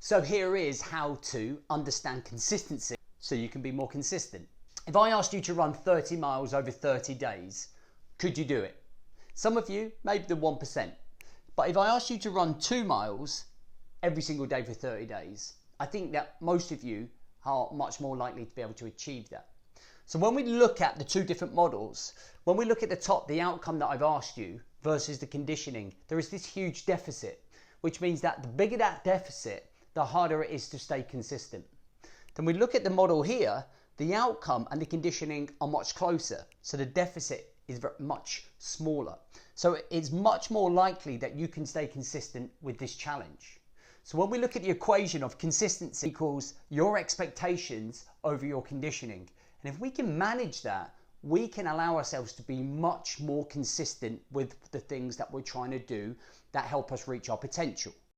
So here is how to understand consistency so you can be more consistent. If I asked you to run 30 miles over 30 days, could you do it? Some of you, maybe the 1%. But if I asked you to run 2 miles every single day for 30 days, I think that most of you are much more likely to be able to achieve that. So when we look at the two different models, when we look at the top, the outcome that I've asked you versus the conditioning, there is this huge deficit, which means that the bigger that deficit, the harder it is to stay consistent. Then we look at the model here, the outcome and the conditioning are much closer. So the deficit is much smaller. So it's much more likely that you can stay consistent with this challenge. So when we look at the equation of consistency equals your expectations over your conditioning, and if we can manage that, we can allow ourselves to be much more consistent with the things that we're trying to do that help us reach our potential.